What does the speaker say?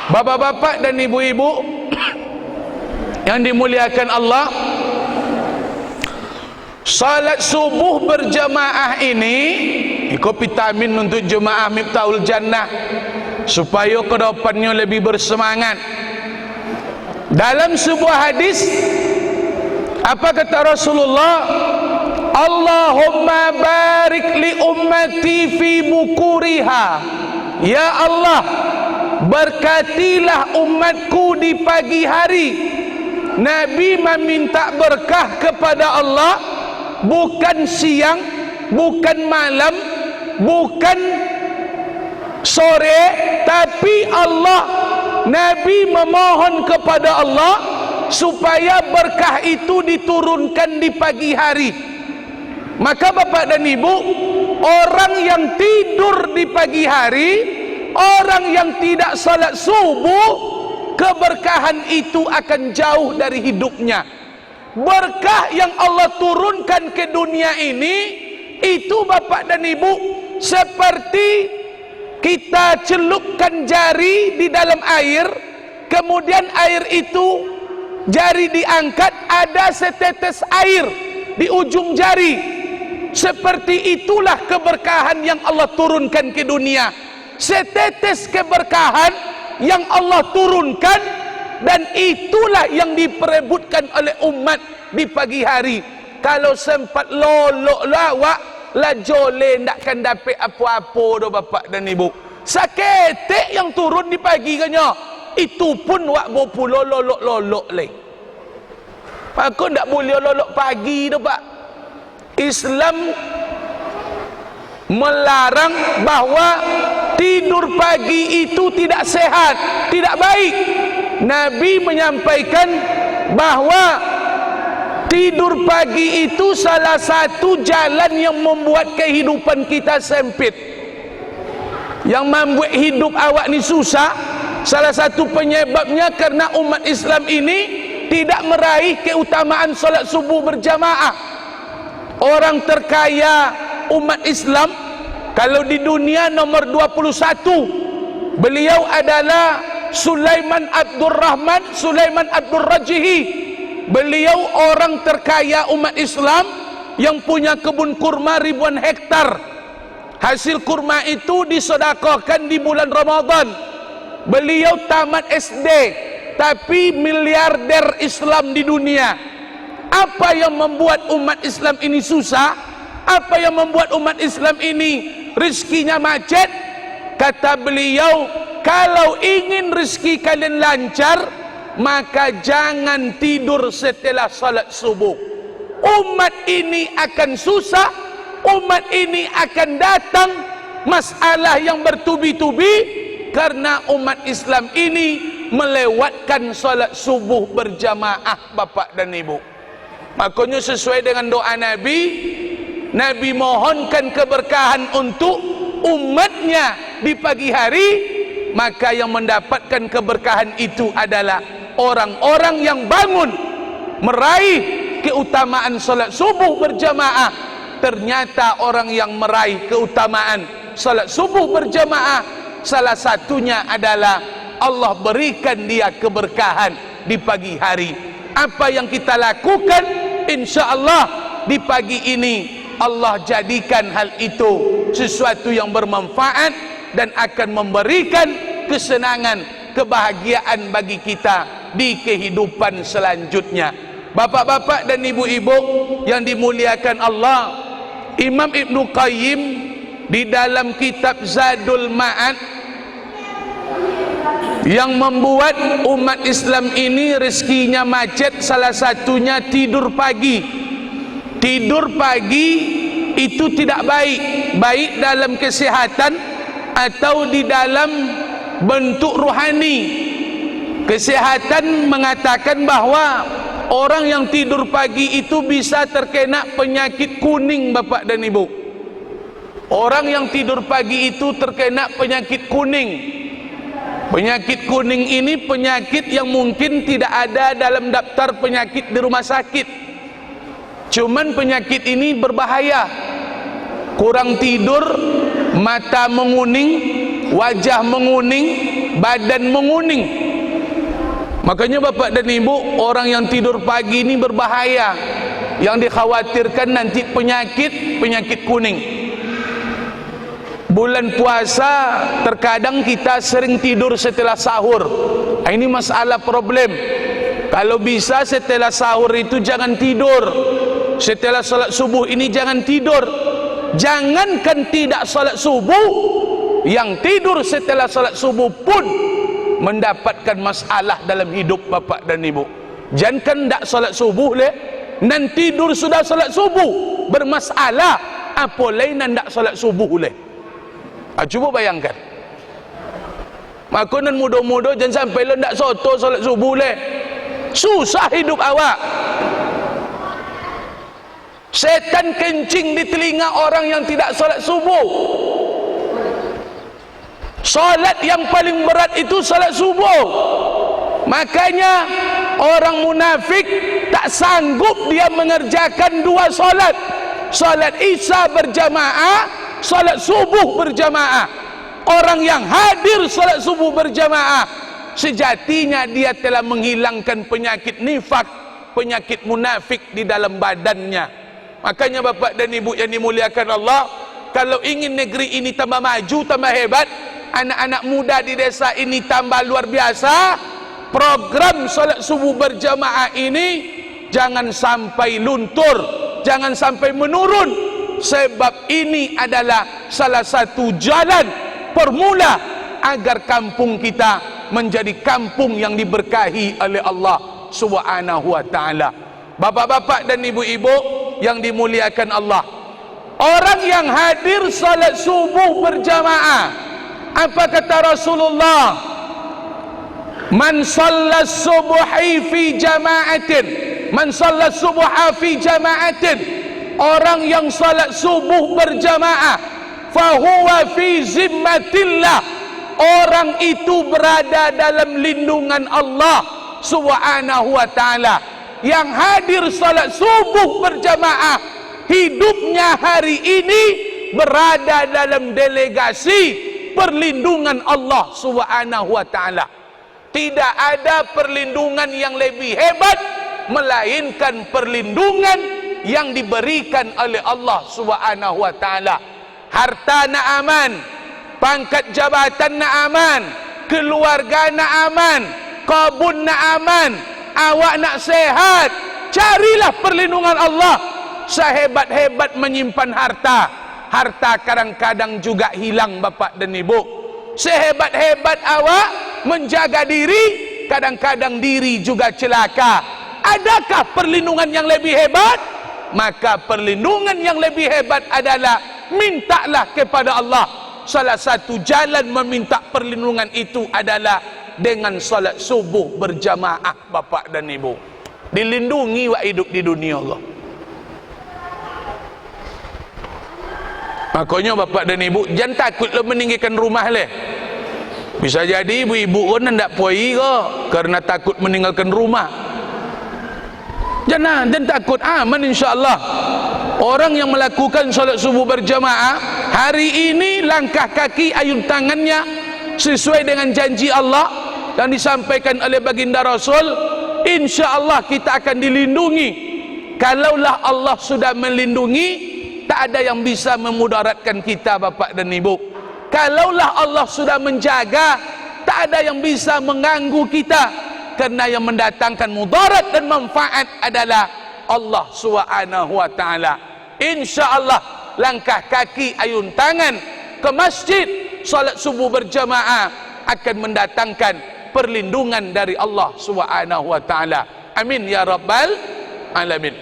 Bapak-bapak dan ibu-ibu yang dimuliakan Allah, salat subuh berjamaah ini ikut vitamin untuk jemaah Miftahul Jannah supaya kedepannya lebih bersemangat. Dalam sebuah hadis, apa kata Rasulullah? Allahumma barik li ummati fi bukuriha. Ya Allah, berkatilah umatku di pagi hari. Nabi meminta berkah kepada Allah, bukan siang, bukan malam, bukan sore, tapi Nabi memohon kepada Allah supaya berkah itu diturunkan di pagi hari. Maka bapak dan ibu, orang yang tidur di pagi hari, orang yang tidak salat subuh, keberkahan itu akan jauh dari hidupnya. Berkah yang Allah turunkan ke dunia ini, itu bapak dan ibu, seperti kita celupkan jari di dalam air, kemudian air itu, jari diangkat, ada setetes air di ujung jari. Seperti itulah keberkahan yang Allah turunkan ke dunia. Setetes keberkahan yang Allah turunkan, dan itulah yang diperebutkan oleh umat di pagi hari. Kalau sempat lolok lawak la jole ndakkan dapat apa-apa do bapak dan ibu. Saketek yang turun di pagi kanya, itu pun wak bopu lolok leh. Aku ndak boleh lolok pagi do pak. Islam melarang bahwa tidur pagi itu tidak sehat, tidak baik. Nabi menyampaikan bahwa tidur pagi itu salah satu jalan yang membuat kehidupan kita sempit, yang membuat hidup awak ni susah. Salah satu penyebabnya karena umat Islam ini tidak meraih keutamaan salat subuh berjamaah. Orang terkaya umat Islam kalau di dunia nomor 21, beliau adalah Sulaiman Abdul Rajihi. Beliau orang terkaya umat Islam yang punya kebun kurma ribuan hektar. Hasil kurma itu disedekahkan di bulan Ramadan. Beliau tamat SD, tapi miliarder Islam di dunia. Apa yang membuat umat Islam ini susah? Apa yang membuat umat Islam ini rezekinya macet? Kata beliau, kalau ingin rezeki kalian lancar, maka jangan tidur setelah salat subuh. Umat ini akan susah, umat ini akan datang masalah yang bertubi-tubi karena umat Islam ini melewatkan salat subuh berjamaah bapak dan ibu. Makanya sesuai dengan doa Nabi, Nabi mohonkan keberkahan untuk umatnya di pagi hari, maka yang mendapatkan keberkahan itu adalah orang-orang yang bangun meraih keutamaan salat subuh berjamaah. Ternyata orang yang meraih keutamaan salat subuh berjamaah, salah satunya adalah Allah berikan dia keberkahan di pagi hari. Apa yang kita lakukan, insya Allah di pagi ini Allah jadikan hal itu sesuatu yang bermanfaat dan akan memberikan kesenangan, kebahagiaan bagi kita di kehidupan selanjutnya. Bapak-bapak dan ibu-ibu yang dimuliakan Allah, Imam Ibn Qayyim di dalam kitab Zadul Ma'ad yang membuat umat Islam ini rezekinya macet, salah satunya tidur pagi. Tidur pagi itu tidak baik, baik dalam kesehatan atau di dalam bentuk rohani. Kesehatan mengatakan bahwa orang yang tidur pagi itu bisa terkena penyakit kuning bapak dan ibu. Orang yang tidur pagi itu terkena penyakit kuning. Penyakit kuning ini penyakit yang mungkin tidak ada dalam daftar penyakit di rumah sakit. Cuman penyakit ini berbahaya. Kurang tidur, mata menguning, wajah menguning, badan menguning. Makanya bapak dan ibu, orang yang tidur pagi ini berbahaya. Yang dikhawatirkan nanti penyakit kuning. Bulan puasa terkadang kita sering tidur setelah sahur. Ini masalah problem. Kalau bisa setelah sahur itu jangan tidur. Setelah salat subuh ini jangan tidur. Jangankan tidak salat subuh, yang tidur setelah salat subuh pun mendapatkan masalah dalam hidup bapak dan ibu. Jangankan tak salat subuh le, nan tidur sudah salat subuh bermasalah, apa lain nan tak salat subuh le. Cuba bayangkan. Maka nan muda-muda jangan sampai le tak soto salat subuh le. Susah hidup awak. Setan kencing di telinga orang yang tidak salat subuh. Salat yang paling berat itu salat subuh. Makanya orang munafik tak sanggup dia mengerjakan dua salat. Salat Isya berjamaah, salat subuh berjamaah. Orang yang hadir salat subuh berjamaah, sejatinya dia telah menghilangkan penyakit nifak, penyakit munafik di dalam badannya. Makanya bapak dan ibu yang dimuliakan Allah, kalau ingin negeri ini tambah maju, tambah hebat, anak-anak muda di desa ini tambah luar biasa, program salat subuh berjamaah ini jangan sampai luntur, jangan sampai menurun, sebab ini adalah salah satu jalan permula agar kampung kita menjadi kampung yang diberkahi oleh Allah Subhanahu wa taala. Bapak-bapak dan ibu-ibu yang dimuliakan Allah, orang yang hadir salat subuh berjamaah, apa kata Rasulullah? Man shalla subuhi fi jama'atin, man shalla subuha fi jama'atin, orang yang salat subuh berjamaah, fahuwa fi zimmatillah, orang itu berada dalam lindungan Allah Subhanahu wa taala. Yang hadir salat subuh berjamaah, hidupnya hari ini berada dalam delegasi perlindungan Allah Subhanahu wa taala. Tidak ada perlindungan yang lebih hebat melainkan perlindungan yang diberikan oleh Allah Subhanahu wa taala. Harta nak aman, pangkat jabatan nak aman, keluarga nak aman, kebun nak aman, awak nak sehat, carilah perlindungan Allah. Sehebat-hebat menyimpan harta, harta kadang-kadang juga hilang bapak dan ibu. Sehebat-hebat awak menjaga diri, kadang-kadang diri juga celaka. Adakah perlindungan yang lebih hebat? Maka perlindungan yang lebih hebat adalah mintalah kepada Allah. Salah satu jalan meminta perlindungan itu adalah dengan salat subuh berjamaah bapak dan ibu. Dilindungi wak hidup di dunia Allah. Makanya bapak dan ibu jangan takutlah meninggalkan rumah leh. Bisa jadi ibu-ibu pun hendak puai ke karena takut meninggalkan rumah. Jangan takut, aman insya-Allah. Orang yang melakukan salat subuh berjamaah hari ini, langkah kaki ayun tangannya sesuai dengan janji Allah yang disampaikan oleh baginda Rasul, insya-Allah kita akan dilindungi. Kalaulah Allah sudah melindungi, tak ada yang bisa memudaratkan kita bapak dan ibu. Kalaulah Allah sudah menjaga, tak ada yang bisa mengganggu kita. Karena yang mendatangkan mudarat dan manfaat adalah Allah Subhanahu wa taala. Insya-Allah langkah kaki ayun tangan ke masjid salat subuh berjamaah akan mendatangkan perlindungan dari Allah Subhanahu wa taala. Amin ya rabbal alamin.